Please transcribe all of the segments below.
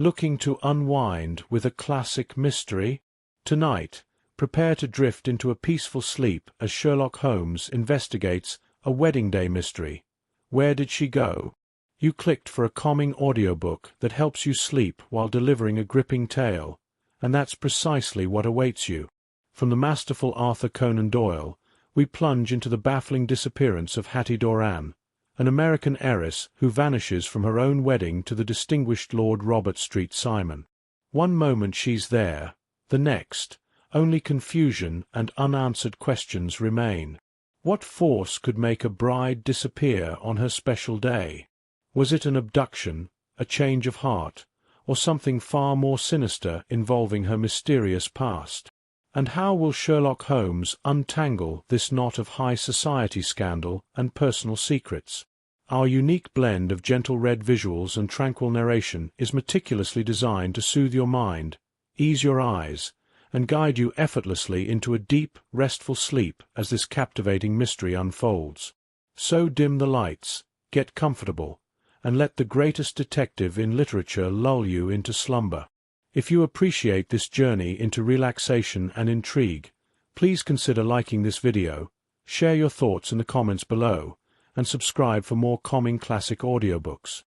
Looking to unwind with a classic mystery? Tonight, prepare to drift into a peaceful sleep as Sherlock Holmes investigates a wedding day mystery. Where did she go? You clicked for a calming audiobook that helps you sleep while delivering a gripping tale, and that's precisely what awaits you. From the masterful Arthur Conan Doyle, we plunge into the baffling disappearance of Hatty Doran, an American heiress who vanishes from her own wedding to the distinguished Lord Robert Street Simon. One moment she's there, the next, only confusion and unanswered questions remain. What force could make a bride disappear on her special day? Was it an abduction, a change of heart, or something far more sinister involving her mysterious past? And how will Sherlock Holmes untangle this knot of high society scandal and personal secrets? Our unique blend of gentle red visuals and tranquil narration is meticulously designed to soothe your mind, ease your eyes, and guide you effortlessly into a deep, restful sleep as this captivating mystery unfolds. So dim the lights, get comfortable, and let the greatest detective in literature lull you into slumber. If you appreciate this journey into relaxation and intrigue, please consider liking this video, share your thoughts in the comments below, and subscribe for more calming classic audiobooks.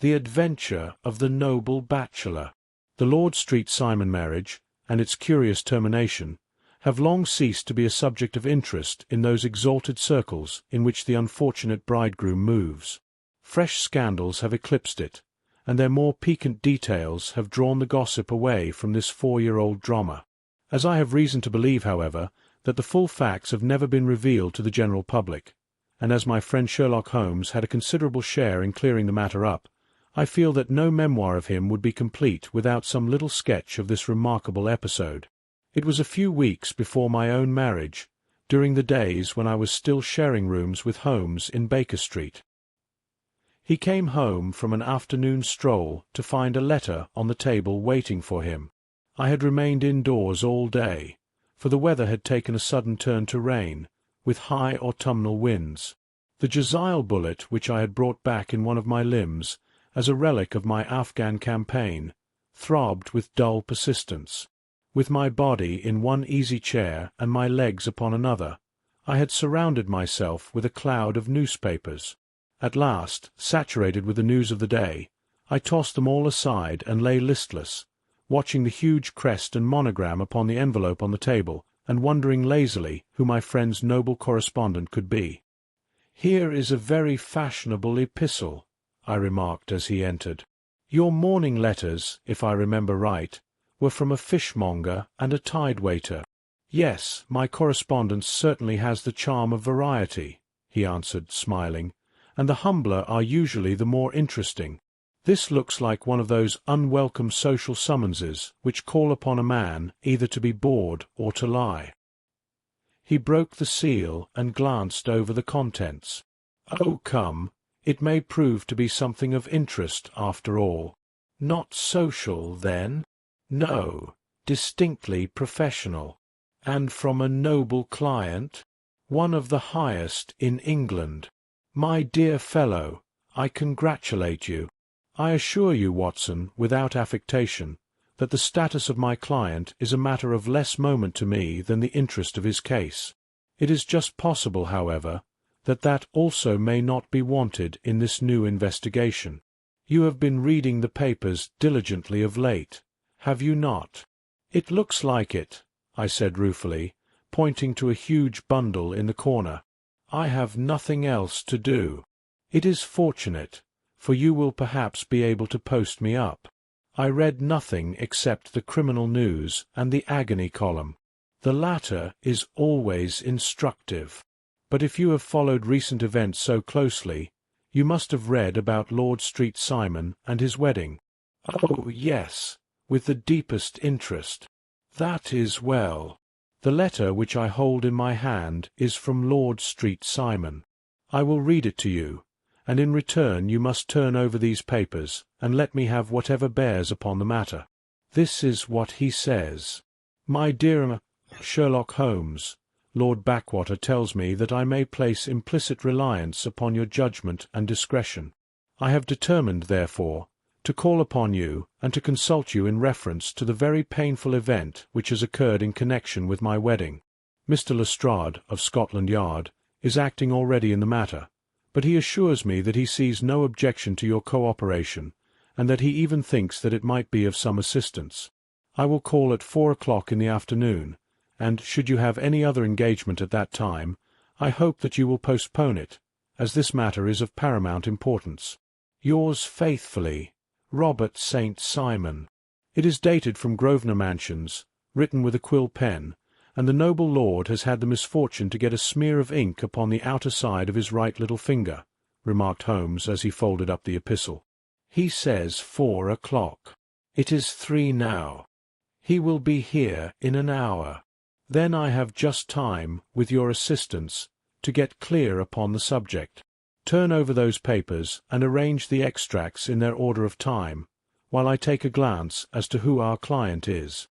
The Adventure of the Noble Bachelor. The Lord Street Simon marriage, and its curious termination, have long ceased to be a subject of interest in those exalted circles in which the unfortunate bridegroom moves. Fresh scandals have eclipsed it, and their more piquant details have drawn the gossip away from this 4-year-old drama. As I have reason to believe, however, that the full facts have never been revealed to the general public, and as my friend Sherlock Holmes had a considerable share in clearing the matter up, I feel that no memoir of him would be complete without some little sketch of this remarkable episode. It was a few weeks before my own marriage, during the days when I was still sharing rooms with Holmes in Baker Street. He came home from an afternoon stroll to find a letter on the table waiting for him. I had remained indoors all day, for the weather had taken a sudden turn to rain, with high autumnal winds. The Jezile bullet which I had brought back in one of my limbs, as a relic of my Afghan campaign, throbbed with dull persistence. With my body in one easy chair and my legs upon another, I had surrounded myself with a cloud of newspapers. At last, saturated with the news of the day, I tossed them all aside and lay listless, watching the huge crest and monogram upon the envelope on the table, and wondering lazily who my friend's noble correspondent could be. "Here is a very fashionable epistle," I remarked as he entered. "Your morning letters, if I remember right, were from a fishmonger and a tide-waiter." "Yes, my correspondence certainly has the charm of variety," he answered, smiling, "and the humbler are usually the more interesting. This looks like one of those unwelcome social summonses which call upon a man either to be bored or to lie." He broke the seal and glanced over the contents. "Oh, come, it may prove to be something of interest after all." "Not social, then?" "No, distinctly professional." "And from a noble client?" "One of the highest in England." "My dear fellow, I congratulate you. I assure you, Watson, without affectation, that the status of my client is a matter of less moment to me than the interest of his case. It is just possible, however, that also may not be wanted in this new investigation. You have been reading the papers diligently of late, have you not?" "It looks like it," I said ruefully, pointing to a huge bundle in the corner. "I have nothing else to do." "It is fortunate, for you will perhaps be able to post me up." I read nothing except the criminal news and the agony column. The latter is always instructive. But if you have followed recent events so closely, you must have read about Lord Street Simon and his wedding. "Oh, yes, with the deepest interest." "That is well. The letter which I hold in my hand is from Lord Street Simon. I will read it to you, and in return you must turn over these papers, and let me have whatever bears upon the matter. This is what he says. "My dear Sherlock Holmes, Lord Backwater tells me that I may place implicit reliance upon your judgment and discretion. I have determined, therefore, to call upon you and to consult you in reference to the very painful event which has occurred in connection with my wedding. Mr. Lestrade, of Scotland Yard, is acting already in the matter, but he assures me that he sees no objection to your cooperation, and that he even thinks that it might be of some assistance. I will call at 4 o'clock in the afternoon, and should you have any other engagement at that time, I hope that you will postpone it, as this matter is of paramount importance. Yours faithfully, Robert St. Simon. It is dated from Grosvenor Mansions, written with a quill pen, and the noble lord has had the misfortune to get a smear of ink upon the outer side of his right little finger, remarked Holmes as he folded up the epistle. He says 4 o'clock. It is 3 now. He will be here in an hour. Then I have just time, with your assistance, to get clear upon the subject. Turn over those papers and arrange the extracts in their order of time, while I take a glance as to who our client is.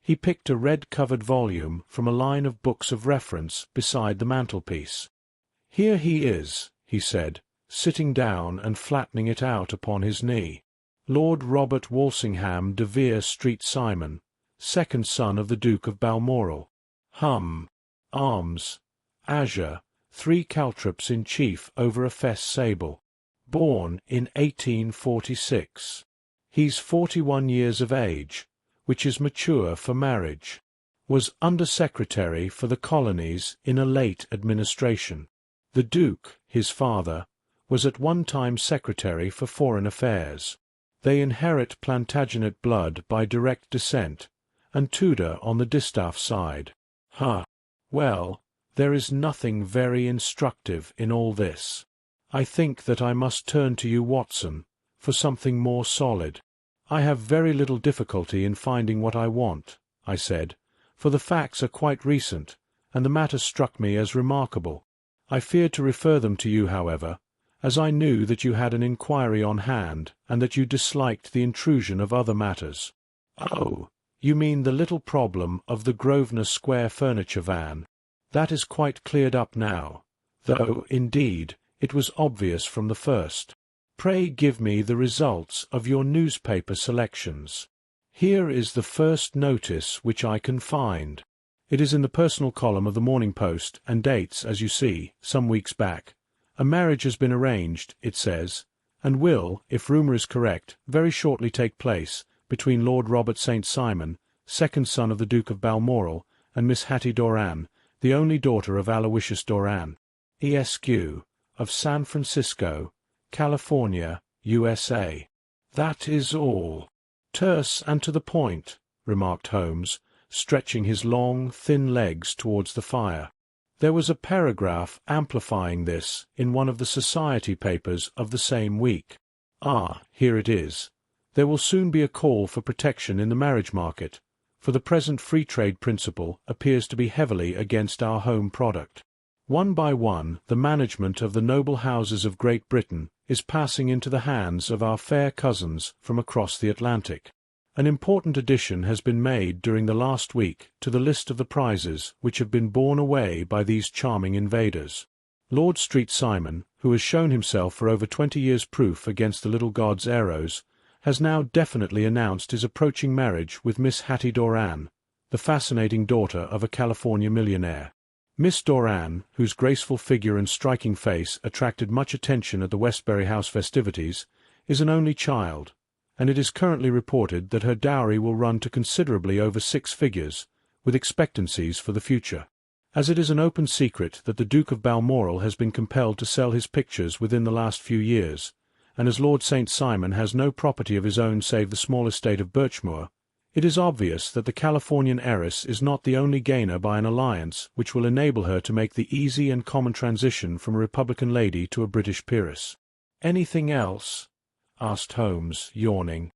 He picked a red-covered volume from a line of books of reference beside the mantelpiece. Here he is, he said, sitting down and flattening it out upon his knee. Lord Robert Walsingham de Vere Street Simon, second son of the Duke of Balmoral. Arms, azure, 3 caltrops in chief over a fess sable. Born in 1846. He's 41 years of age, which is mature for marriage. Was Under-Secretary for the Colonies in a late administration. The Duke, his father, was at one time Secretary for Foreign Affairs. They inherit Plantagenet blood by direct descent, and Tudor on the distaff side. Well, there is nothing very instructive in all this. I think that I must turn to you, Watson, for something more solid. I have very little difficulty in finding what I want, I said, for the facts are quite recent, and the matter struck me as remarkable. I feared to refer them to you, however, as I knew that you had an inquiry on hand, and that you disliked the intrusion of other matters. Oh, you mean the little problem of the Grosvenor Square furniture van. That is quite cleared up now, though, indeed, it was obvious from the first. Pray give me the results of your newspaper selections. Here is the first notice which I can find. It is in the personal column of the Morning Post, and dates, as you see, some weeks back. A marriage has been arranged, it says, and will, if rumour is correct, very shortly take place, between Lord Robert St. Simon, second son of the Duke of Balmoral, and Miss Hatty Doran, the only daughter of Aloysius Doran, Esq., of San Francisco, California, USA. That is all. Terse and to the point, remarked Holmes, stretching his long, thin legs towards the fire. There was a paragraph amplifying this in one of the society papers of the same week. Here it is. There will soon be a call for protection in the marriage market, for the present free trade principle appears to be heavily against our home product. One by one, the management of the noble houses of Great Britain is passing into the hands of our fair cousins from across the Atlantic. An important addition has been made during the last week to the list of the prizes which have been borne away by these charming invaders. Lord Street Simon, who has shown himself for over 20 years proof against the little god's arrows, has now definitely announced his approaching marriage with Miss Hatty Doran, the fascinating daughter of a California millionaire. Miss Doran, whose graceful figure and striking face attracted much attention at the Westbury House festivities, is an only child, and it is currently reported that her dowry will run to considerably over 6 figures, with expectancies for the future. As it is an open secret that the Duke of Balmoral has been compelled to sell his pictures within the last few years, and as Lord St. Simon has no property of his own save the small estate of Birchmoor, it is obvious that the Californian heiress is not the only gainer by an alliance which will enable her to make the easy and common transition from a Republican lady to a British peeress. "Anything else?" asked Holmes, yawning.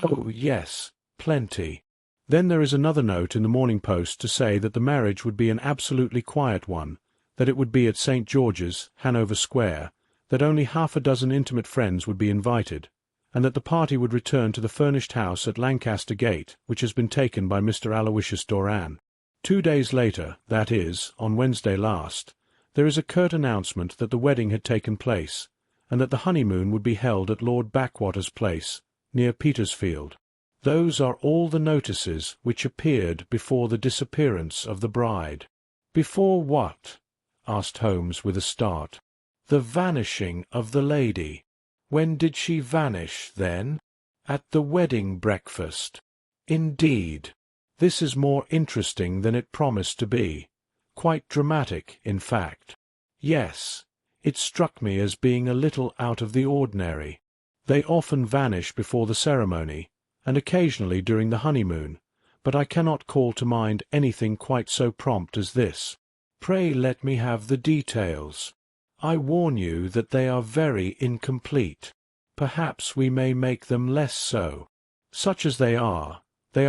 "Oh, yes, plenty. Then there is another note in the Morning Post to say that the marriage would be an absolutely quiet one, that it would be at St. George's, Hanover Square, that only half a dozen intimate friends would be invited, and that the party would return to the furnished house at Lancaster Gate, which has been taken by Mr. Aloysius Doran. 2 days later, that is, on Wednesday last, there is a curt announcement that the wedding had taken place, and that the honeymoon would be held at Lord Backwater's place, near Petersfield. Those are all the notices which appeared before the disappearance of the bride." "Before what?" asked Holmes with a start. "The vanishing of the lady. When did she vanish, then?" "At the wedding breakfast." "Indeed. This is more interesting than it promised to be. Quite dramatic, in fact." "Yes. It struck me as being a little out of the ordinary. They often vanish before the ceremony, and occasionally during the honeymoon, but I cannot call to mind anything quite so prompt as this. Pray let me have the details. I warn you that they are very incomplete. Perhaps we may make them less so. Such as they are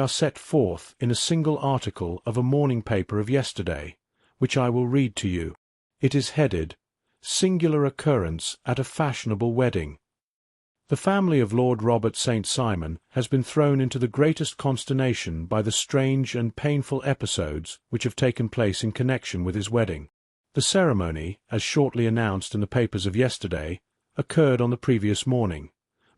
set forth in a single article of a morning paper of yesterday, which I will read to you. It is headed, 'Singular Occurrence at a Fashionable Wedding.' The family of Lord Robert St. Simon has been thrown into the greatest consternation by the strange and painful episodes which have taken place in connection with his wedding. The ceremony, as shortly announced in the papers of yesterday, occurred on the previous morning,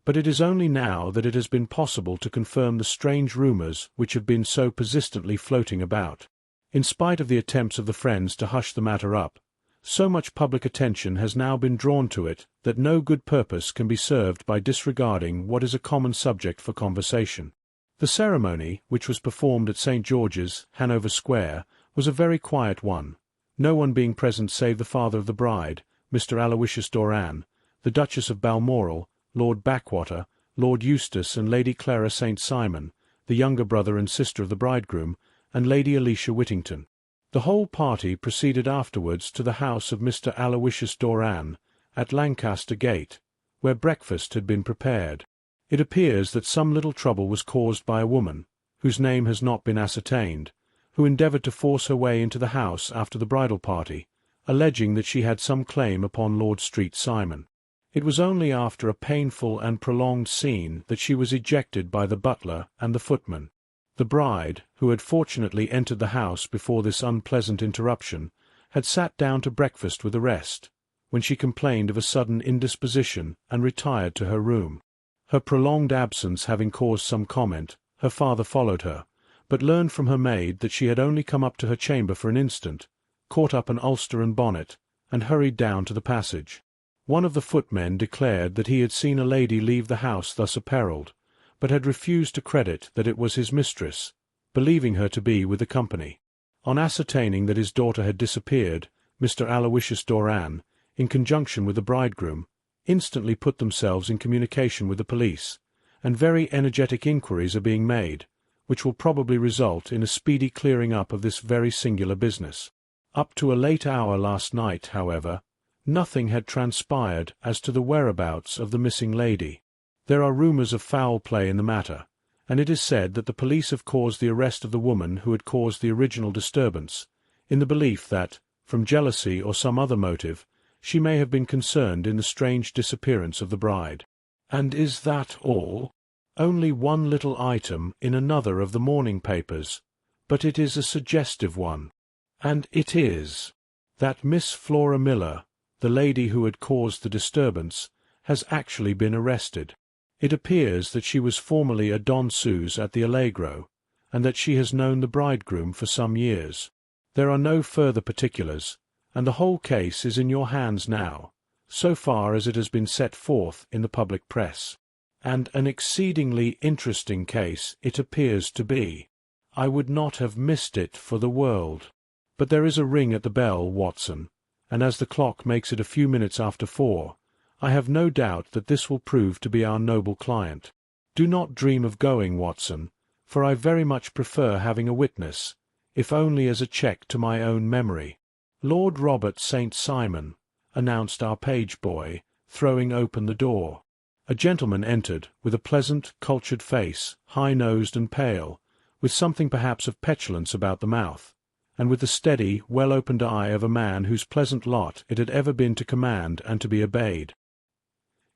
but it is only now that it has been possible to confirm the strange rumours which have been so persistently floating about. In spite of the attempts of the friends to hush the matter up, so much public attention has now been drawn to it that no good purpose can be served by disregarding what is a common subject for conversation. The ceremony, which was performed at St. George's, Hanover Square, was a very quiet one, no one being present save the father of the bride, Mr. Aloysius Doran, the Duchess of Balmoral, Lord Backwater, Lord Eustace and Lady Clara St. Simon, the younger brother and sister of the bridegroom, and Lady Alicia Whittington. The whole party proceeded afterwards to the house of Mr. Aloysius Doran, at Lancaster Gate, where breakfast had been prepared. It appears that some little trouble was caused by a woman, whose name has not been ascertained, who endeavoured to force her way into the house after the bridal party, alleging that she had some claim upon Lord Street Simon. It was only after a painful and prolonged scene that she was ejected by the butler and the footman. The bride, who had fortunately entered the house before this unpleasant interruption, had sat down to breakfast with the rest, when she complained of a sudden indisposition and retired to her room. Her prolonged absence having caused some comment, her father followed her, but learned from her maid that she had only come up to her chamber for an instant, caught up an ulster and bonnet, and hurried down to the passage. One of the footmen declared that he had seen a lady leave the house thus apparelled, but had refused to credit that it was his mistress, believing her to be with the company. On ascertaining that his daughter had disappeared, Mr. Aloysius Doran, in conjunction with the bridegroom, instantly put themselves in communication with the police, and very energetic inquiries are being made, which will probably result in a speedy clearing up of this very singular business. Up to a late hour last night, however, nothing had transpired as to the whereabouts of the missing lady. There are rumours of foul play in the matter, and it is said that the police have caused the arrest of the woman who had caused the original disturbance, in the belief that, from jealousy or some other motive, she may have been concerned in the strange disappearance of the bride. And is that all? Only one little item in another of the morning papers, but it is a suggestive one. And it is that Miss Flora Miller, the lady who had caused the disturbance, has actually been arrested. It appears that she was formerly a danseuse at the Allegro, and that she has known the bridegroom for some years. There are no further particulars, and the whole case is in your hands now, so far as it has been set forth in the public press. And an exceedingly interesting case it appears to be. I would not have missed it for the world. But there is a ring at the bell, Watson, and as the clock makes it a few minutes after 4, I have no doubt that this will prove to be our noble client. Do not dream of going, Watson, for I very much prefer having a witness, if only as a check to my own memory. Lord Robert St. Simon, announced our page-boy, throwing open the door. A gentleman entered, with a pleasant, cultured face, high-nosed and pale, with something perhaps of petulance about the mouth, and with the steady, well-opened eye of a man whose pleasant lot it had ever been to command and to be obeyed.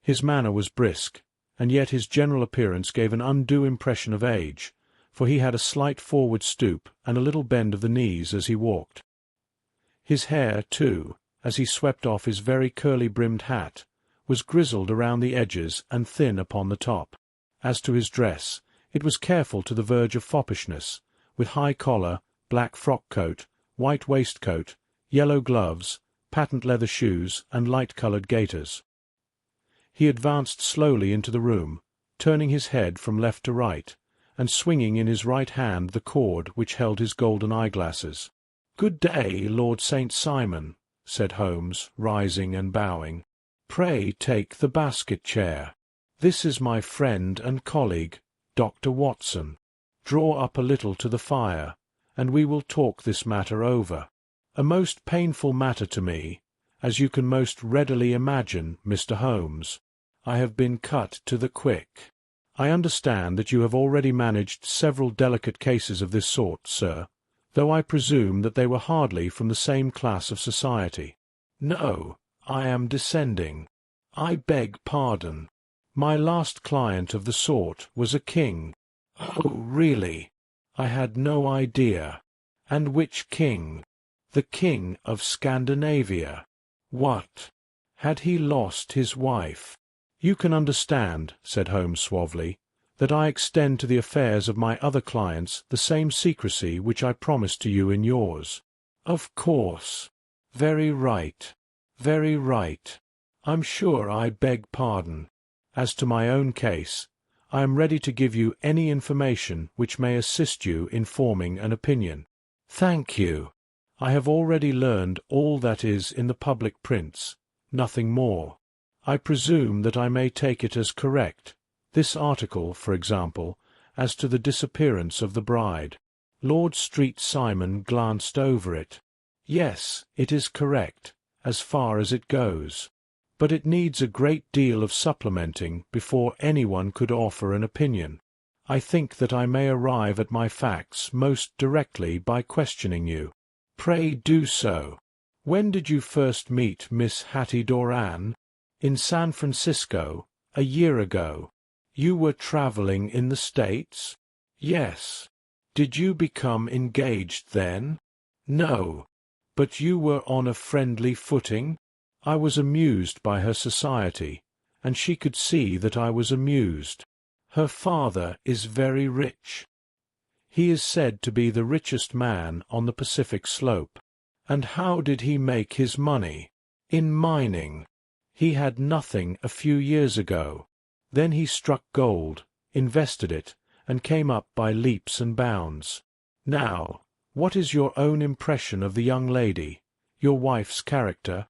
His manner was brisk, and yet his general appearance gave an undue impression of age, for he had a slight forward stoop and a little bend of the knees as he walked. His hair, too, as he swept off his very curly-brimmed hat, was grizzled around the edges and thin upon the top. As to his dress, it was careful to the verge of foppishness, with high collar, black frock-coat, white waistcoat, yellow gloves, patent leather shoes, and light-coloured gaiters. He advanced slowly into the room, turning his head from left to right, and swinging in his right hand the cord which held his golden eyeglasses. "Good day, Lord St. Simon," said Holmes, rising and bowing. "Pray take the basket-chair. This is my friend and colleague, Dr. Watson. Draw up a little to the fire, and we will talk this matter over. A most painful matter to me, as you can most readily imagine, Mr. Holmes. I have been cut to the quick. I understand that you have already managed several delicate cases of this sort, sir, though I presume that they were hardly from the same class of society." "No, I am descending. I beg pardon. My last client of the sort was a king." "Oh, really? I had no idea. And which king?" "The king of Scandinavia." "What? Had he lost his wife?" "You can understand," said Holmes suavely, "that I extend to the affairs of my other clients the same secrecy which I promised to you in yours." "Of course. Very right. Very right. I'm sure I beg pardon. As to my own case, I am ready to give you any information which may assist you in forming an opinion." "Thank you. I have already learned all that is in the public prints, nothing more. I presume that I may take it as correct, this article, for example, as to the disappearance of the bride." Lord St. Simon glanced over it. "Yes, it is correct, as far as it goes. But it needs a great deal of supplementing before anyone could offer an opinion. I think that I may arrive at my facts most directly by questioning you." "Pray do so." "When did you first meet Miss Hatty Doran?" "In San Francisco, a year ago." "You were travelling in the States?" "Yes." "Did you become engaged then?" "No." "But you were on a friendly footing?" "I was amused by her society, and she could see that I was amused." "Her father is very rich?" "He is said to be the richest man on the Pacific slope." "And how did he make his money?" "In mining. He had nothing a few years ago. Then he struck gold, invested it, and came up by leaps and bounds. Now, what is your own impression of the young lady, your wife's character?"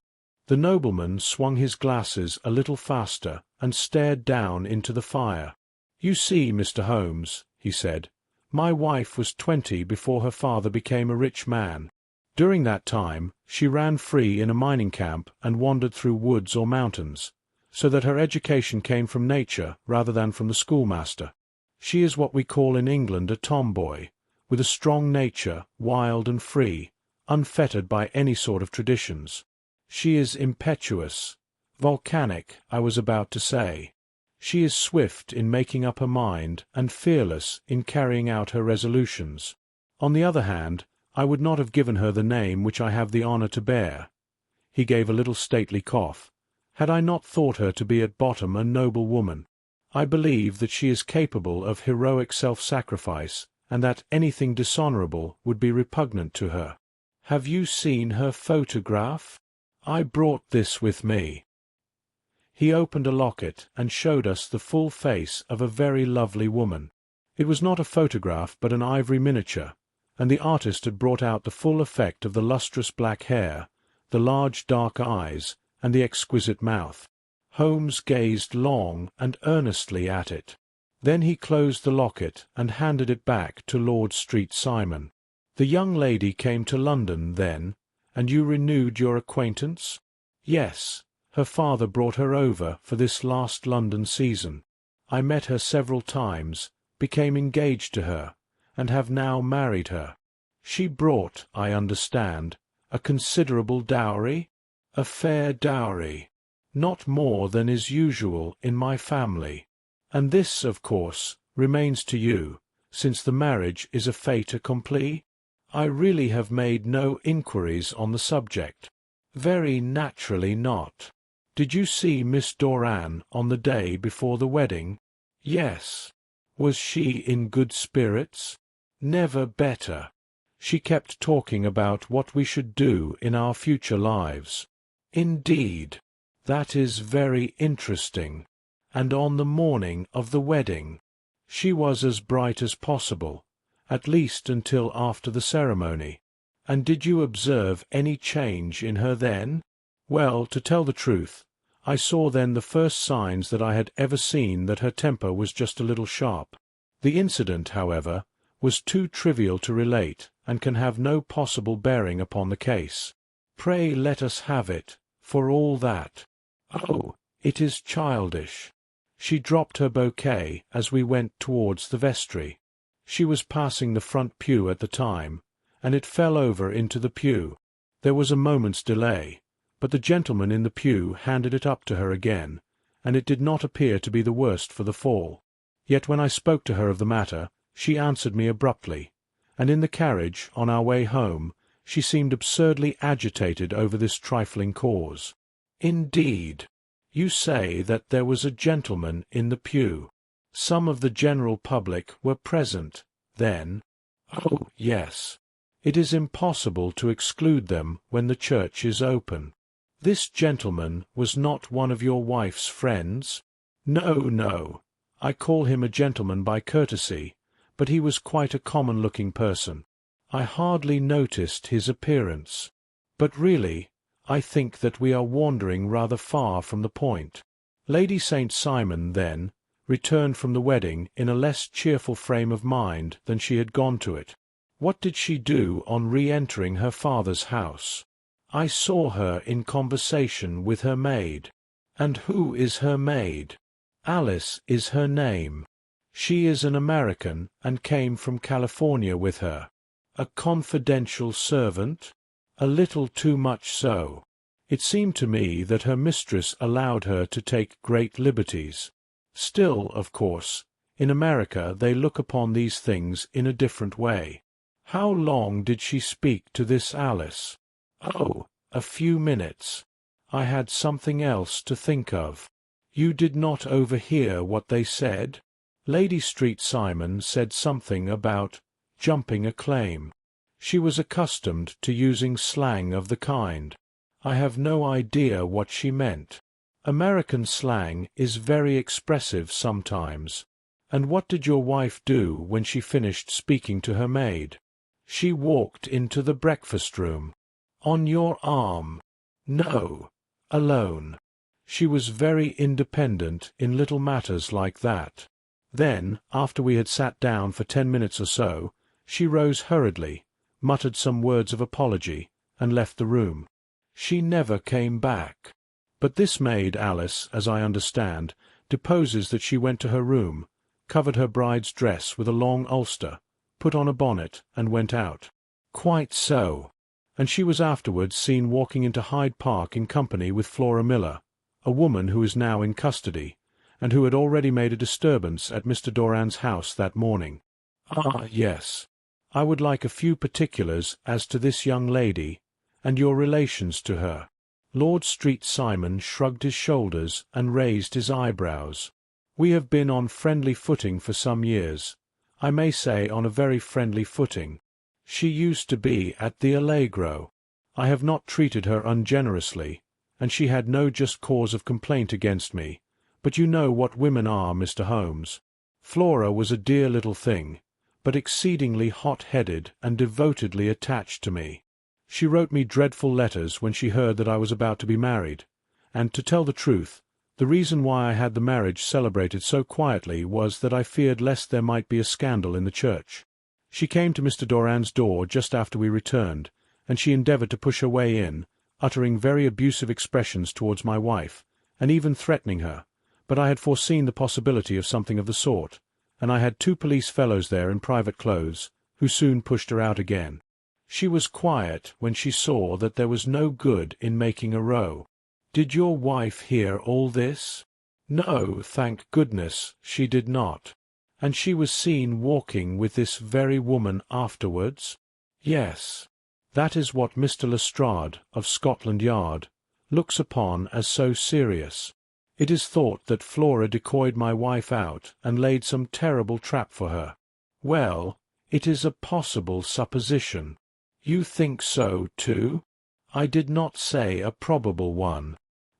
The nobleman swung his glasses a little faster and stared down into the fire. "You see, Mr. Holmes," he said, "my wife was 20 before her father became a rich man. During that time she ran free in a mining camp and wandered through woods or mountains, so that her education came from nature rather than from the schoolmaster. She is what we call in England a tomboy, with a strong nature, wild and free, unfettered by any sort of traditions. She is impetuous, volcanic, I was about to say. She is swift in making up her mind and fearless in carrying out her resolutions. On the other hand, I would not have given her the name which I have the honour to bear," he gave a little stately cough, "had I not thought her to be at bottom a noble woman. I believe that she is capable of heroic self-sacrifice, and that anything dishonourable would be repugnant to her." "Have you seen her photograph?" "I brought this with me." He opened a locket and showed us the full face of a very lovely woman. It was not a photograph but an ivory miniature, and the artist had brought out the full effect of the lustrous black hair, the large dark eyes, and the exquisite mouth. Holmes gazed long and earnestly at it. Then he closed the locket and handed it back to Lord St. Simon. "The young lady came to London, then, and you renewed your acquaintance?" "Yes. Her father brought her over for this last London season. I met her several times, became engaged to her, and have now married her. She brought, I understand, a considerable dowry?" "A fair dowry. Not more than is usual in my family. And this, of course, remains to you, since the marriage is a fait accompli?" "I really have made no inquiries on the subject." "Very naturally not. Did you see Miss Doran on the day before the wedding? Yes. Was she in good spirits? Never better. She kept talking about what we should do in our future lives. Indeed. That is very interesting. And on the morning of the wedding, she was as bright as possible, at least until after the ceremony. And did you observe any change in her then? Well, to tell the truth, I saw then the first signs that I had ever seen that her temper was just a little sharp. The incident, however, was too trivial to relate, and can have no possible bearing upon the case. Pray let us have it, for all that. Oh, it is childish. She dropped her bouquet as we went towards the vestry. She was passing the front pew at the time, and it fell over into the pew. There was a moment's delay, but the gentleman in the pew handed it up to her again, and it did not appear to be the worst for the fall. Yet when I spoke to her of the matter, she answered me abruptly, and in the carriage, on our way home, she seemed absurdly agitated over this trifling cause. Indeed. You say that there was a gentleman in the pew. Some of the general public were present, then? Oh, yes. It is impossible to exclude them when the church is open. This gentleman was not one of your wife's friends? No, no. I call him a gentleman by courtesy, but he was quite a common-looking person. I hardly noticed his appearance. But really, I think that we are wandering rather far from the point. Lady St. Simon, then, returned from the wedding in a less cheerful frame of mind than she had gone to it. What did she do on re-entering her father's house? I saw her in conversation with her maid. And who is her maid? Alice is her name. She is an American and came from California with her. A confidential servant? A little too much so. It seemed to me that her mistress allowed her to take great liberties. Still, of course, in America they look upon these things in a different way. How long did she speak to this Alice? Oh, a few minutes. I had something else to think of. You did not overhear what they said? Lady St. Simon said something about jumping a claim. She was accustomed to using slang of the kind. I have no idea what she meant. American slang is very expressive sometimes. And what did your wife do when she finished speaking to her maid? She walked into the breakfast-room. On your arm? No, alone. She was very independent in little matters like that. Then, after we had sat down for 10 minutes or so, she rose hurriedly, muttered some words of apology, and left the room. She never came back. But this maid, Alice, as I understand, deposes that she went to her room, covered her bride's dress with a long ulster, put on a bonnet, and went out. Quite so. And she was afterwards seen walking into Hyde Park in company with Flora Miller, a woman who is now in custody, and who had already made a disturbance at Mr. Doran's house that morning. Ah, yes. I would like a few particulars as to this young lady, and your relations to her. Lord St. Simon shrugged his shoulders and raised his eyebrows. We have been on friendly footing for some years. I may say on a very friendly footing. She used to be at the Allegro. I have not treated her ungenerously, and she had no just cause of complaint against me, but you know what women are, Mr. Holmes. Flora was a dear little thing, but exceedingly hot-headed and devotedly attached to me. She wrote me dreadful letters when she heard that I was about to be married, and, to tell the truth, the reason why I had the marriage celebrated so quietly was that I feared lest there might be a scandal in the church. She came to Mr. Doran's door just after we returned, and she endeavoured to push her way in, uttering very abusive expressions towards my wife, and even threatening her, but I had foreseen the possibility of something of the sort, and I had 2 police fellows there in private clothes, who soon pushed her out again. She was quiet when she saw that there was no good in making a row. Did your wife hear all this? No, thank goodness, she did not. And she was seen walking with this very woman afterwards? Yes. That is what Mr. Lestrade, of Scotland Yard, looks upon as so serious. It is thought that Flora decoyed my wife out and laid some terrible trap for her. Well, it is a possible supposition. You think so, too? I did not say a probable one.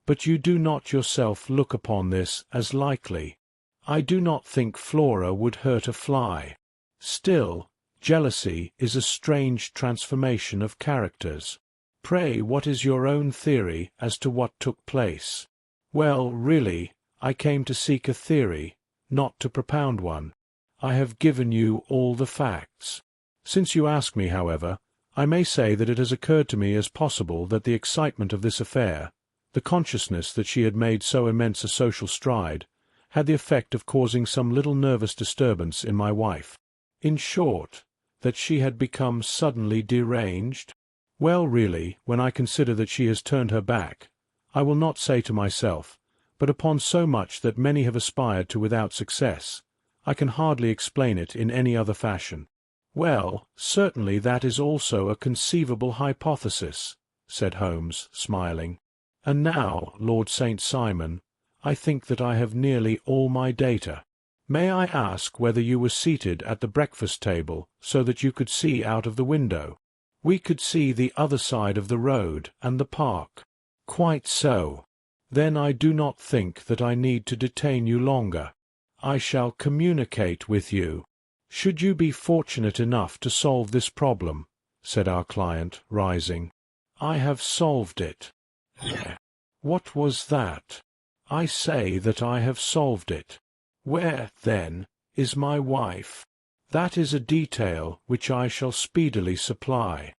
But you do not yourself look upon this as likely. I do not think Flora would hurt a fly. Still, jealousy is a strange transformation of characters. Pray, what is your own theory as to what took place? Well, really, I came to seek a theory, not to propound one. I have given you all the facts. Since you ask me, however, I may say that it has occurred to me as possible that the excitement of this affair, the consciousness that she had made so immense a social stride, had the effect of causing some little nervous disturbance in my wife. In short, that she had become suddenly deranged. Well, really, when I consider that she has turned her back, I will not say to myself, but upon so much that many have aspired to without success, I can hardly explain it in any other fashion. Well, certainly that is also a conceivable hypothesis, said Holmes, smiling. And now, Lord St. Simon, I think that I have nearly all my data. May I ask whether you were seated at the breakfast table so that you could see out of the window? We could see the other side of the road and the park. Quite so. Then I do not think that I need to detain you longer. I shall communicate with you. Should you be fortunate enough to solve this problem, said our client, rising. I have solved it. What was that? I say that I have solved it. Where, then, is my wife? That is a detail which I shall speedily supply.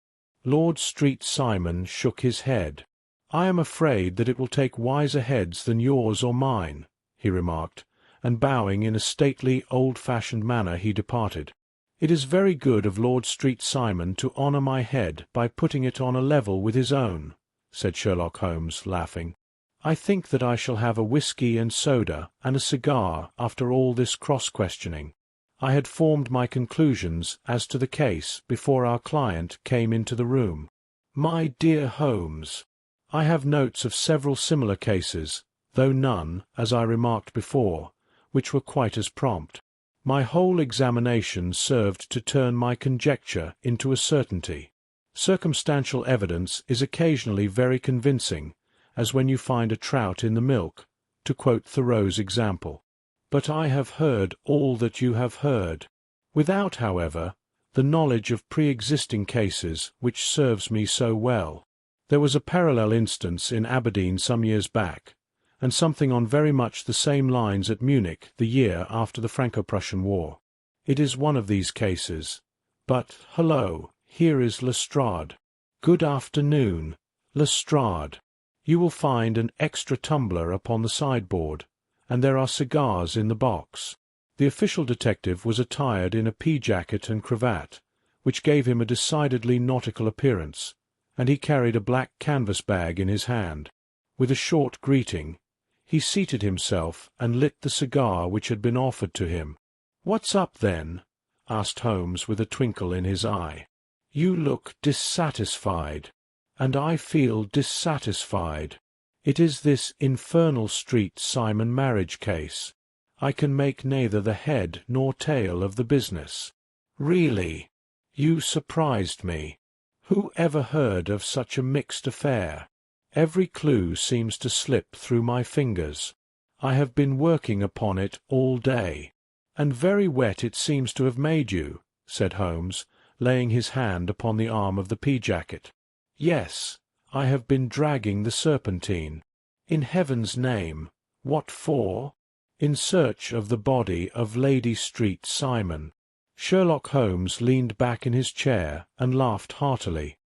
Lord St. Simon shook his head. I am afraid that it will take wiser heads than yours or mine, he remarked, and bowing in a stately, old-fashioned manner he departed. It is very good of Lord St. Simon to honour my head by putting it on a level with his own, said Sherlock Holmes, laughing. I think that I shall have a whisky and soda and a cigar after all this cross-questioning. I had formed my conclusions as to the case before our client came into the room. My dear Holmes, I have notes of several similar cases, though none, as I remarked before, which were quite as prompt. My whole examination served to turn my conjecture into a certainty. Circumstantial evidence is occasionally very convincing, as when you find a trout in the milk, to quote Thoreau's example. But I have heard all that you have heard, without, however, the knowledge of pre-existing cases which serves me so well. There was a parallel instance in Aberdeen some years back, and something on very much the same lines at Munich the year after the Franco-Prussian War. It is one of these cases. But, hullo, here is Lestrade. Good afternoon, Lestrade. You will find an extra tumbler upon the sideboard, and there are cigars in the box. The official detective was attired in a pea-jacket and cravat, which gave him a decidedly nautical appearance, and he carried a black canvas bag in his hand. With a short greeting, he seated himself and lit the cigar which had been offered to him. "What's up, then?" asked Holmes with a twinkle in his eye. "You look dissatisfied, and I feel dissatisfied. It is this infernal St. Simon marriage case. I can make neither the head nor tail of the business. Really, you surprised me. Who ever heard of such a mixed affair? Every clue seems to slip through my fingers. I have been working upon it all day. And very wet it seems to have made you," said Holmes, laying his hand upon the arm of the pea-jacket. "Yes, I have been dragging the Serpentine. In heaven's name, what for?" "In search of the body of Lady St. Simon." Sherlock Holmes leaned back in his chair and laughed heartily.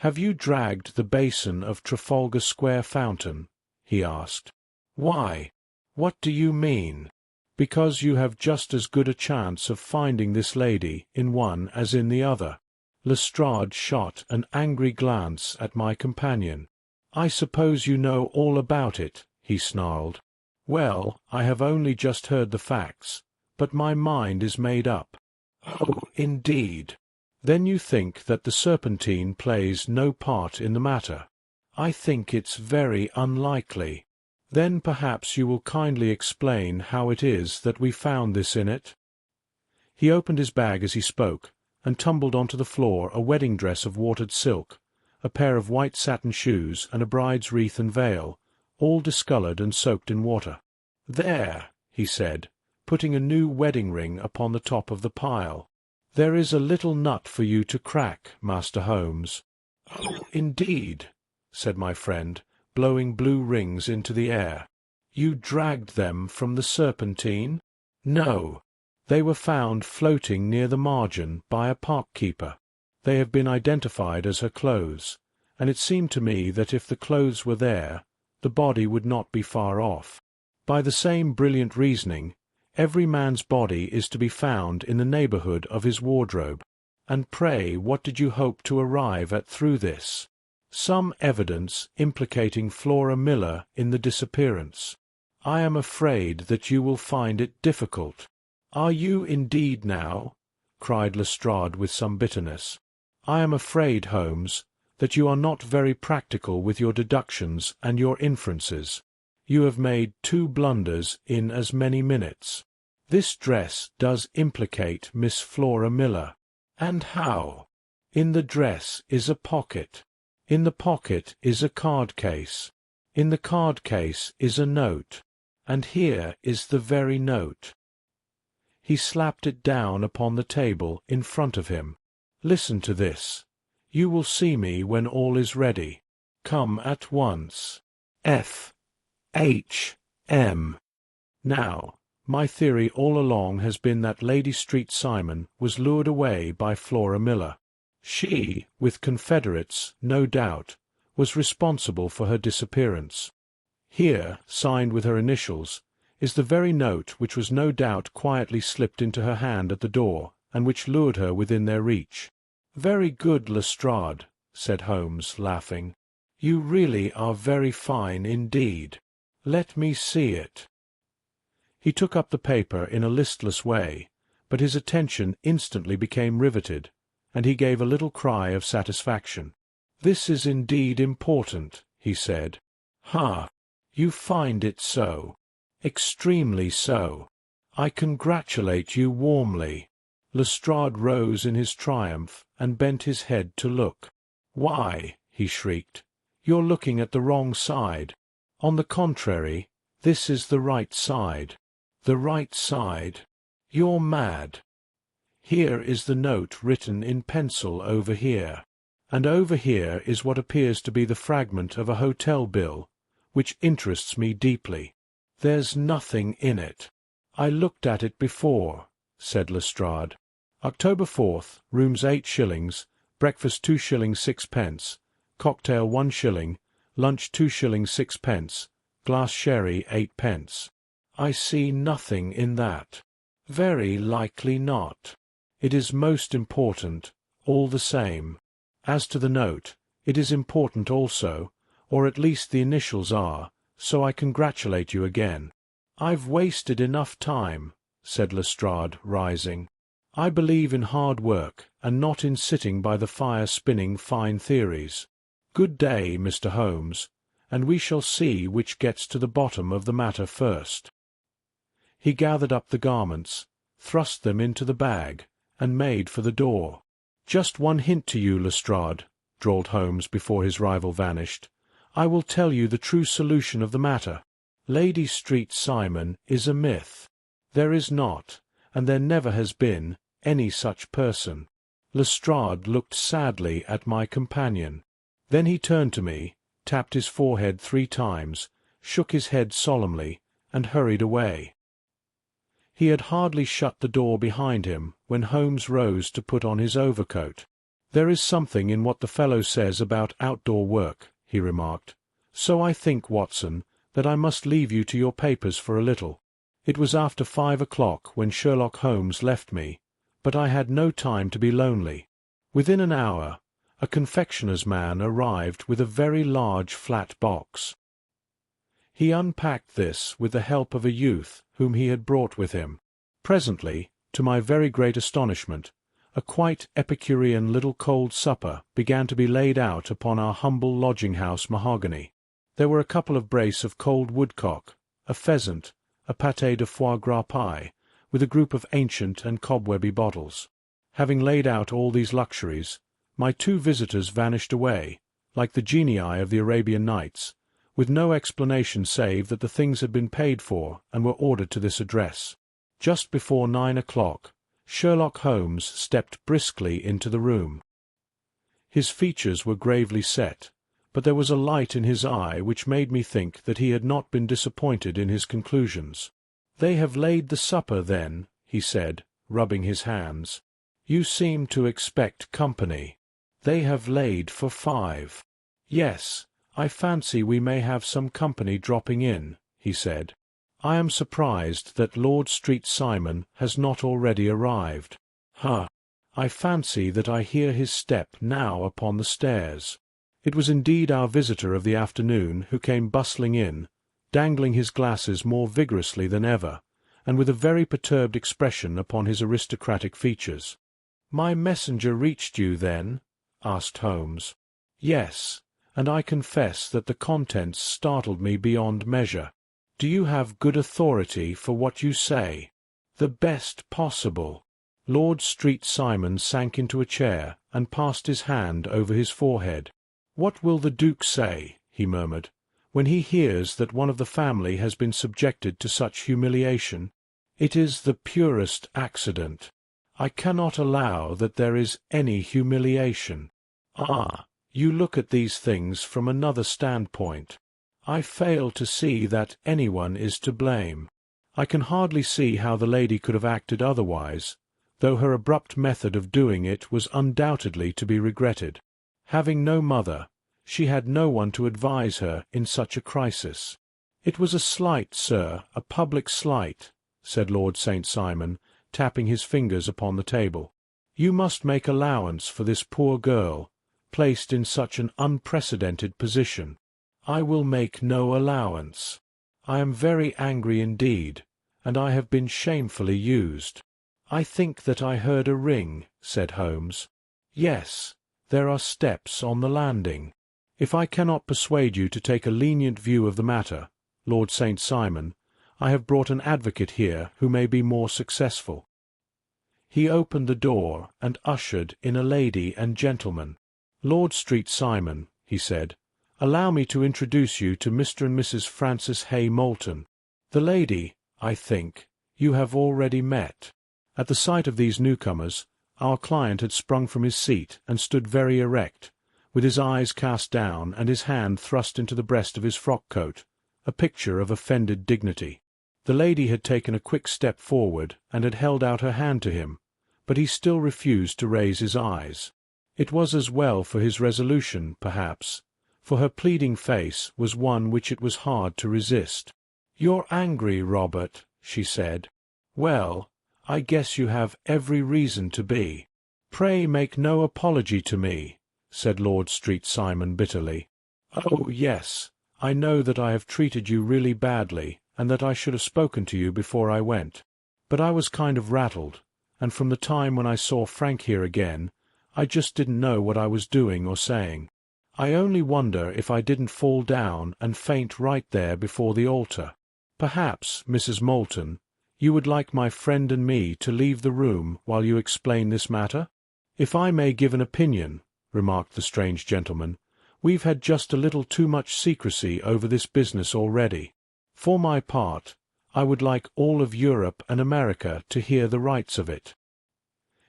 "Have you dragged the basin of Trafalgar Square fountain?" he asked. "Why? What do you mean?" "Because you have just as good a chance of finding this lady in one as in the other." Lestrade shot an angry glance at my companion. "I suppose you know all about it," he snarled. "Well, I have only just heard the facts, but my mind is made up." "Oh, indeed. Then you think that the Serpentine plays no part in the matter?" I think it's very unlikely. Then perhaps you will kindly explain how it is that we found this in it?" He opened his bag as he spoke, and tumbled onto the floor a wedding dress of watered silk, a pair of white satin shoes, and a bride's wreath and veil, all discoloured and soaked in water. "There," he said, putting a new wedding ring upon the top of the pile. "There is a little nut for you to crack, Master Holmes." "Oh, indeed," said my friend, blowing blue rings into the air. "You dragged them from the Serpentine?" "No. They were found floating near the margin by a park-keeper. They have been identified as her clothes, and it seemed to me that if the clothes were there, the body would not be far off. By the same brilliant reasoning, every man's body is to be found in the neighbourhood of his wardrobe. And pray what did you hope to arrive at through this? Some evidence implicating Flora Miller in the disappearance. I am afraid that you will find it difficult." "Are you indeed now?" cried Lestrade with some bitterness. "I am afraid, Holmes, that you are not very practical with your deductions and your inferences. You have made 2 blunders in as many minutes. This dress does implicate Miss Flora Miller. And how? In the dress is a pocket. In the pocket is a card-case. In the card-case is a note. And here is the very note." He slapped it down upon the table in front of him. "Listen to this. You will see me when all is ready. Come at once. F. H. M. Now, my theory all along has been that Lady Street Simon was lured away by Flora Miller. She, with confederates, no doubt, was responsible for her disappearance. Here, signed with her initials, is the very note which was no doubt quietly slipped into her hand at the door, and which lured her within their reach." "Very good, Lestrade," said Holmes, laughing. "You really are very fine indeed. Let me see it." He took up the paper in a listless way, but his attention instantly became riveted, and he gave a little cry of satisfaction. "This is indeed important," he said. "Ha! You find it so? Extremely so. I congratulate you warmly." Lestrade rose in his triumph and bent his head to look. "Why," he shrieked, "you're looking at the wrong side. On the contrary, this is the right side. The right side. You're mad. Here is the note written in pencil over here, and over here is what appears to be the fragment of a hotel bill, which interests me deeply. There's nothing in it. I looked at it before," said Lestrade. "October 4th, rooms 8 shillings, breakfast 2 shillings 6 pence, cocktail 1 shilling, lunch 2 shillings 6 pence, glass sherry 8 pence. I see nothing in that." "Very likely not. It is most important, all the same. As to the note, it is important also, or at least the initials are, so I congratulate you again." "I've wasted enough time," said Lestrade, rising. "I believe in hard work, and not in sitting by the fire spinning fine theories. Good day, Mr. Holmes, and we shall see which gets to the bottom of the matter first." He gathered up the garments, thrust them into the bag, and made for the door. "Just one hint to you, Lestrade," drawled Holmes before his rival vanished. "I will tell you the true solution of the matter. Lady Street Simon is a myth. There is not, and there never has been, any such person." Lestrade looked sadly at my companion. Then he turned to me, tapped his forehead 3 times, shook his head solemnly, and hurried away. He had hardly shut the door behind him when Holmes rose to put on his overcoat. "There is something in what the fellow says about outdoor work," he remarked. "So I think, Watson, that I must leave you to your papers for a little. It was after 5 o'clock when Sherlock Holmes left me, but I had no time to be lonely. Within an hour, a confectioner's man arrived with a very large flat box. He unpacked this with the help of a youth whom he had brought with him. Presently, to my very great astonishment, A quite Epicurean little cold supper began to be laid out upon our humble lodging-house mahogany. There were a couple of brace of cold woodcock, a pheasant, a pâté de foie gras pie, with a group of ancient and cobwebby bottles. Having laid out all these luxuries, my two visitors vanished away, like the genii of the Arabian Nights, with no explanation save that the things had been paid for and were ordered to this address. Just before 9 o'clock, Sherlock Holmes stepped briskly into the room. His features were gravely set, but there was a light in his eye which made me think that he had not been disappointed in his conclusions. "They have laid the supper, then," he said, rubbing his hands. "You seem to expect company. They have laid for 5. "Yes, I fancy we may have some company dropping in," he said. "I am surprised that Lord Street Simon has not already arrived. I fancy that I hear his step now upon the stairs." It was indeed our visitor of the afternoon who came bustling in, dangling his glasses more vigorously than ever, and with a very perturbed expression upon his aristocratic features. "My messenger reached you, then?" asked Holmes. "Yes, and I confess that the contents startled me beyond measure. Do you have good authority for what you say?" "The best possible." Lord Street Simon sank into a chair and passed his hand over his forehead. "What will the Duke say," he murmured, "when he hears that one of the family has been subjected to such humiliation? It is the purest accident. I cannot allow that there is any humiliation." "Ah, you look at these things from another standpoint." "I fail to see that anyone is to blame. I can hardly see how the lady could have acted otherwise, though her abrupt method of doing it was undoubtedly to be regretted. Having no mother, she had no one to advise her in such a crisis." "It was a slight, sir, a public slight," said Lord St. Simon, tapping his fingers upon the table. "You must make allowance for this poor girl, placed in such an unprecedented position." "I will make no allowance. I am very angry indeed, and I have been shamefully used." "I think that I heard a ring," said Holmes. "Yes, there are steps on the landing. If I cannot persuade you to take a lenient view of the matter, Lord St. Simon, I have brought an advocate here who may be more successful." He opened the door and ushered in a lady and gentleman. "Lord Street Simon," he said, "allow me to introduce you to Mr. and Mrs. Francis Hay Moulton. The lady, I think, you have already met." At the sight of these newcomers, our client had sprung from his seat and stood very erect, with his eyes cast down and his hand thrust into the breast of his frock-coat, a picture of offended dignity. The lady had taken a quick step forward and had held out her hand to him, but he still refused to raise his eyes. It was as well for his resolution, perhaps, for her pleading face was one which it was hard to resist. "You're angry, Robert," she said. "Well, I guess you have every reason to be." "Pray make no apology to me," said Lord Street Simon bitterly. "Oh, yes, I know that I have treated you really badly, and that I should have spoken to you before I went. But I was kind of rattled, and from the time when I saw Frank here again, I just didn't know what I was doing or saying. I only wonder if I didn't fall down and faint right there before the altar. Perhaps, Mrs. Moulton, you would like my friend and me to leave the room while you explain this matter?" "If I may give an opinion," remarked the strange gentleman, "we've had just a little too much secrecy over this business already. For my part, I would like all of Europe and America to hear the rights of it."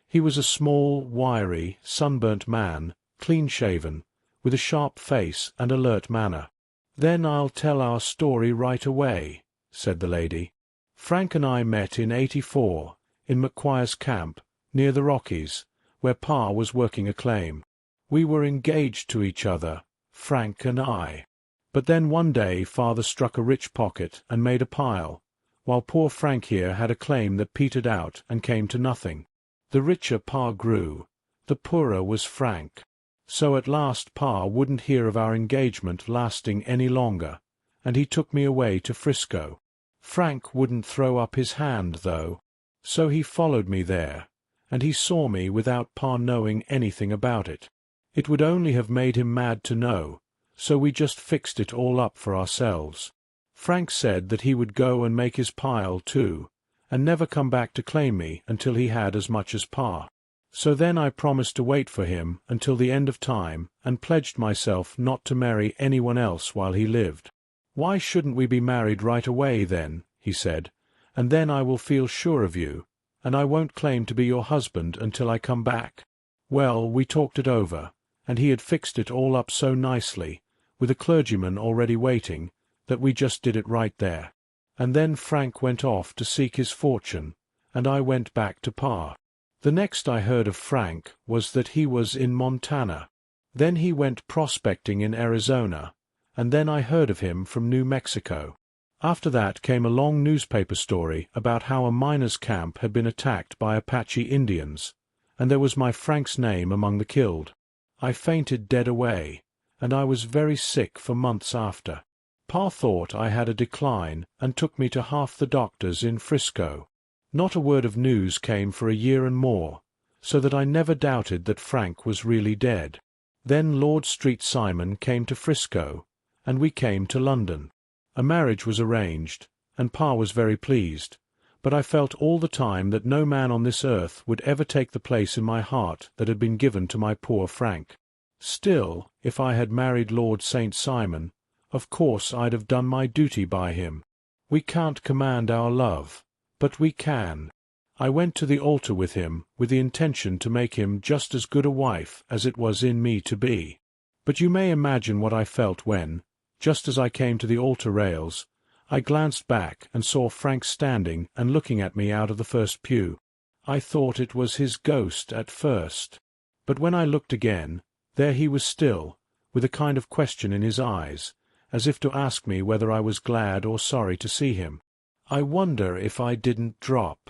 He was a small, wiry, sunburnt man, clean-shaven, with a sharp face and alert manner. "Then I'll tell our story right away," said the lady. "Frank and I met in '84, in Macquare's camp, near the Rockies, where Pa was working a claim. We were engaged to each other, Frank and I. But then one day Father struck a rich pocket and made a pile, while poor Frank here had a claim that petered out and came to nothing. The richer Pa grew, the poorer was Frank. So at last Pa wouldn't hear of our engagement lasting any longer, and he took me away to Frisco. Frank wouldn't throw up his hand, though, so he followed me there, and he saw me without Pa knowing anything about it. It would only have made him mad to know, so we just fixed it all up for ourselves. Frank said that he would go and make his pile too, and never come back to claim me until he had as much as Pa. So then I promised to wait for him until the end of time and pledged myself not to marry anyone else while he lived. "Why shouldn't we be married right away then?" he said, "and then I will feel sure of you, and I won't claim to be your husband until I come back." Well, we talked it over, and he had fixed it all up so nicely, with a clergyman already waiting, that we just did it right there. And then Frank went off to seek his fortune, and I went back to Pa. The next I heard of Frank was that he was in Montana. Then he went prospecting in Arizona, and then I heard of him from New Mexico. After that came a long newspaper story about how a miners' camp had been attacked by Apache Indians, and there was my Frank's name among the killed. I fainted dead away, and I was very sick for months after. Pa thought I had a decline and took me to half the doctors in Frisco. Not a word of news came for a year and more, so that I never doubted that Frank was really dead. Then Lord Street Simon came to Frisco, and we came to London. A marriage was arranged, and Pa was very pleased, but I felt all the time that no man on this earth would ever take the place in my heart that had been given to my poor Frank. Still, if I had married Lord St. Simon, of course I'd have done my duty by him. We can't command our love, but we can. I went to the altar with him with the intention to make him just as good a wife as it was in me to be. But you may imagine what I felt when, just as I came to the altar rails, I glanced back and saw Frank standing and looking at me out of the first pew. I thought it was his ghost at first, but when I looked again, there he was still, with a kind of question in his eyes, as if to ask me whether I was glad or sorry to see him. I wonder if I didn't drop.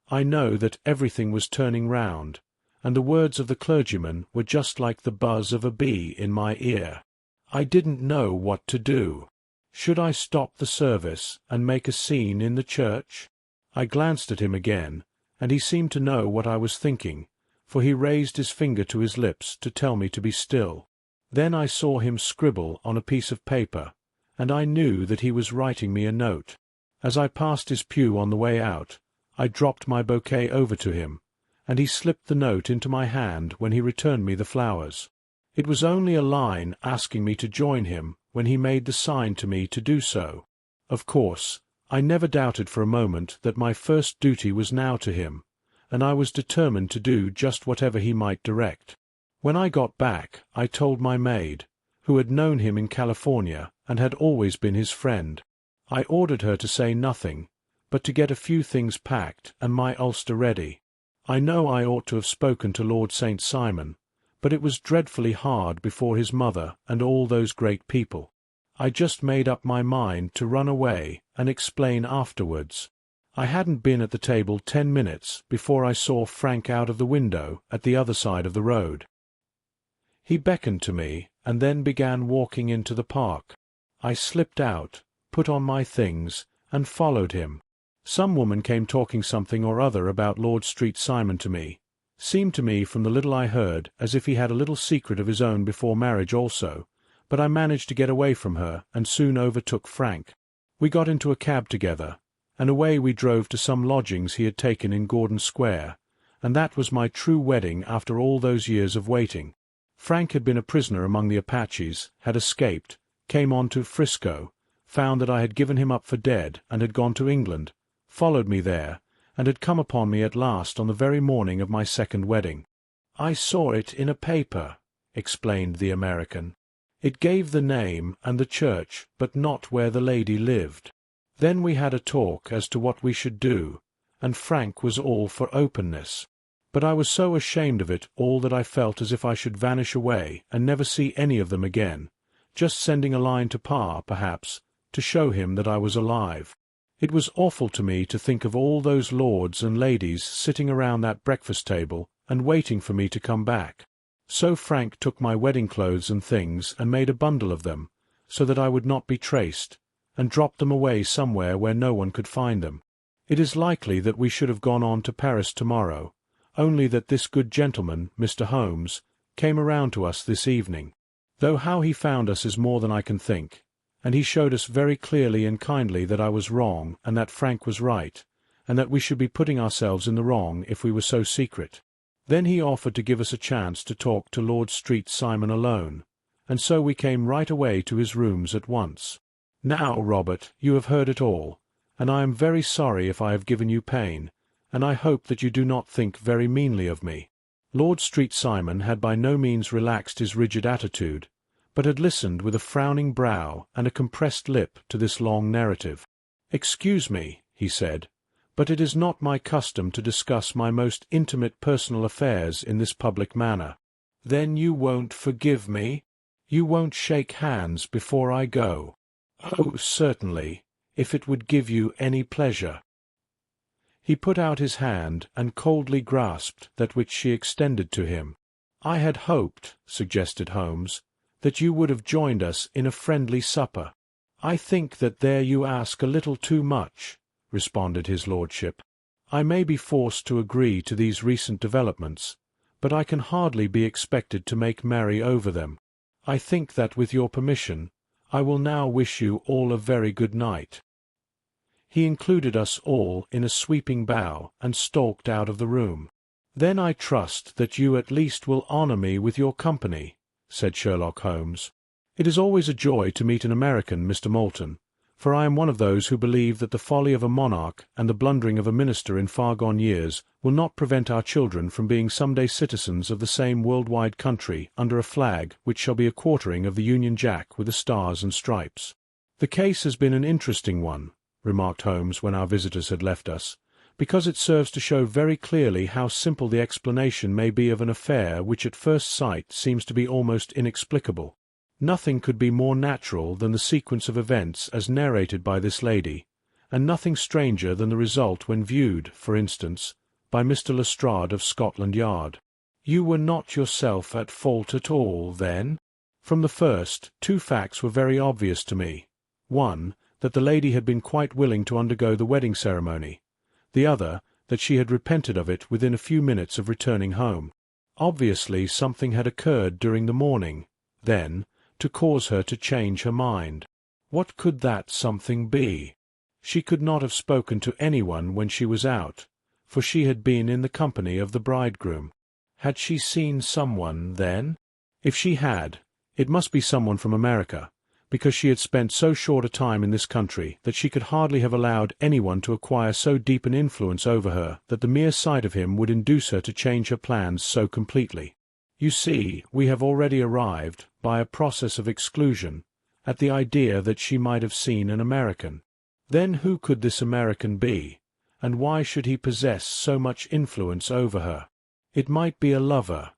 I know that everything was turning round, and the words of the clergyman were just like the buzz of a bee in my ear. I didn't know what to do. Should I stop the service and make a scene in the church? I glanced at him again, and he seemed to know what I was thinking, for he raised his finger to his lips to tell me to be still. Then I saw him scribble on a piece of paper, and I knew that he was writing me a note. As I passed his pew on the way out, I dropped my bouquet over to him, and he slipped the note into my hand when he returned me the flowers. It was only a line asking me to join him when he made the sign to me to do so. Of course, I never doubted for a moment that my first duty was now to him, and I was determined to do just whatever he might direct. When I got back, I told my maid, who had known him in California and had always been his friend. I ordered her to say nothing, but to get a few things packed and my ulster ready. I know I ought to have spoken to Lord St. Simon, but it was dreadfully hard before his mother and all those great people. I just made up my mind to run away and explain afterwards. I hadn't been at the table 10 minutes before I saw Frank out of the window at the other side of the road. He beckoned to me and then began walking into the park. I slipped out, put on my things, and followed him. Some woman came talking something or other about Lord Street Simon to me. Seemed to me from the little I heard as if he had a little secret of his own before marriage also, but I managed to get away from her and soon overtook Frank. We got into a cab together, and away we drove to some lodgings he had taken in Gordon Square, and that was my true wedding after all those years of waiting. Frank had been a prisoner among the Apaches, had escaped, came on to Frisco, found that I had given him up for dead and had gone to England, followed me there, and had come upon me at last on the very morning of my second wedding. "I saw it in a paper," explained the American. "It gave the name and the church, but not where the lady lived. Then we had a talk as to what we should do, and Frank was all for openness. But I was so ashamed of it all that I felt as if I should vanish away and never see any of them again, just sending a line to Pa, perhaps, to show him that I was alive. It was awful to me to think of all those lords and ladies sitting around that breakfast table and waiting for me to come back. So Frank took my wedding clothes and things and made a bundle of them, so that I would not be traced, and dropped them away somewhere where no one could find them. It is likely that we should have gone on to Paris tomorrow, only that this good gentleman, Mr. Holmes, came around to us this evening. Though how he found us is more than I can think, and he showed us very clearly and kindly that I was wrong and that Frank was right, and that we should be putting ourselves in the wrong if we were so secret. Then he offered to give us a chance to talk to Lord St. Simon alone, and so we came right away to his rooms at once. Now, Robert, you have heard it all, and I am very sorry if I have given you pain, and I hope that you do not think very meanly of me." Lord St. Simon had by no means relaxed his rigid attitude, but had listened with a frowning brow and a compressed lip to this long narrative. "Excuse me," he said, "but it is not my custom to discuss my most intimate personal affairs in this public manner." "Then you won't forgive me? You won't shake hands before I go?" "Oh, certainly, if it would give you any pleasure." He put out his hand and coldly grasped that which she extended to him. "I had hoped," suggested Holmes, "that you would have joined us in a friendly supper." "I think that there you ask a little too much," responded his lordship. "I may be forced to agree to these recent developments, but I can hardly be expected to make merry over them. I think that, with your permission, I will now wish you all a very good night." He included us all in a sweeping bow and stalked out of the room. "Then I trust that you at least will honour me with your company," said Sherlock Holmes. "It is always a joy to meet an American, Mr. Moulton, for I am one of those who believe that the folly of a monarch and the blundering of a minister in far-gone years will not prevent our children from being some day citizens of the same world-wide country under a flag which shall be a quartering of the Union Jack with the stars and stripes." "The case has been an interesting one," remarked Holmes when our visitors had left us, "because it serves to show very clearly how simple the explanation may be of an affair which at first sight seems to be almost inexplicable. Nothing could be more natural than the sequence of events as narrated by this lady, and nothing stranger than the result when viewed, for instance, by Mr. Lestrade of Scotland Yard." "You were not yourself at fault at all, then?" "From the first, two facts were very obvious to me. One, that the lady had been quite willing to undergo the wedding ceremony. The other, that she had repented of it within a few minutes of returning home. Obviously something had occurred during the morning, then, to cause her to change her mind. What could that something be? She could not have spoken to anyone when she was out, for she had been in the company of the bridegroom. Had she seen someone, then? If she had, it must be someone from America, because she had spent so short a time in this country that she could hardly have allowed anyone to acquire so deep an influence over her that the mere sight of him would induce her to change her plans so completely. You see, we have already arrived, by a process of exclusion, at the idea that she might have seen an American. Then who could this American be, and why should he possess so much influence over her? It might be a lover.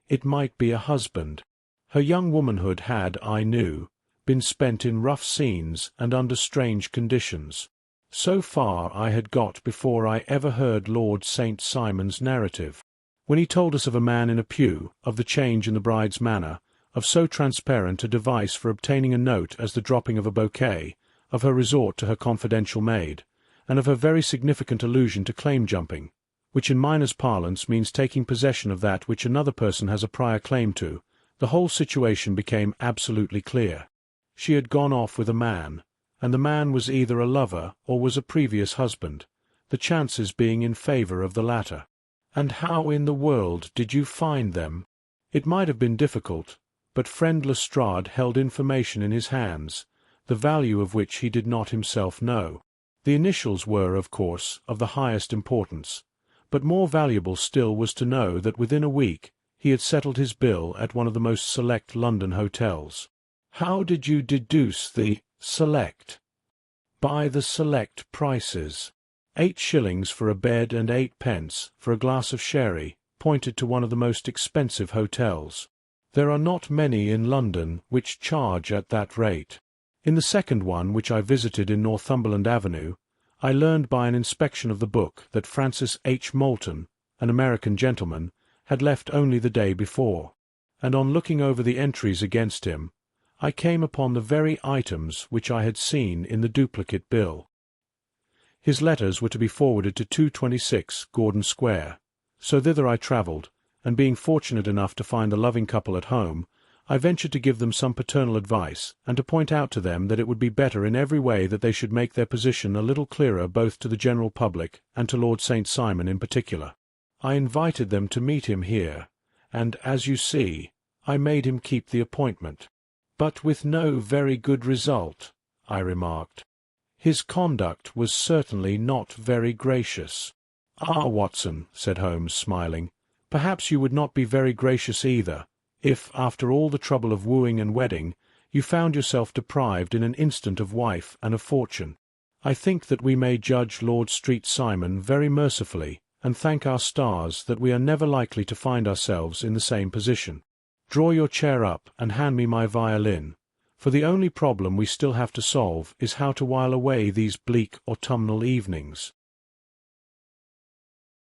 It might be a husband. Her young womanhood had, I knew, been spent in rough scenes and under strange conditions. So far I had got before I ever heard Lord St. Simon's narrative. When he told us of a man in a pew, of the change in the bride's manner, of so transparent a device for obtaining a note as the dropping of a bouquet, of her resort to her confidential maid, and of her very significant allusion to claim-jumping, which in miners' parlance means taking possession of that which another person has a prior claim to, the whole situation became absolutely clear. She had gone off with a man, and the man was either a lover or was a previous husband, the chances being in favour of the latter. And how in the world did you find them? It might have been difficult, but friend Lestrade held information in his hands, the value of which he did not himself know. The initials were, of course, of the highest importance, but more valuable still was to know that within a week he had settled his bill at one of the most select London hotels. How did you deduce the select? By the select prices. 8 shillings for a bed and 8 pence for a glass of sherry pointed to one of the most expensive hotels. There are not many in London which charge at that rate. In the second one, which I visited in Northumberland Avenue, I learned by an inspection of the book that Francis H. Moulton, an American gentleman, had left only the day before, and on looking over the entries against him, I came upon the very items which I had seen in the duplicate bill. His letters were to be forwarded to 226 Gordon Square, So thither I travelled, and being fortunate enough to find a loving couple at home, I ventured to give them some paternal advice, and to point out to them that it would be better in every way that they should make their position a little clearer both to the general public and to Lord St. Simon in particular. I invited them to meet him here, and, as you see, I made him keep the appointment. But with no very good result, I remarked. His conduct was certainly not very gracious. Ah, Watson, said Holmes, smiling, perhaps you would not be very gracious either, if, after all the trouble of wooing and wedding, you found yourself deprived in an instant of wife and of fortune. I think that we may judge Lord St. Simon very mercifully, and thank our stars that we are never likely to find ourselves in the same position. Draw your chair up and hand me my violin, for the only problem we still have to solve is how to while away these bleak autumnal evenings.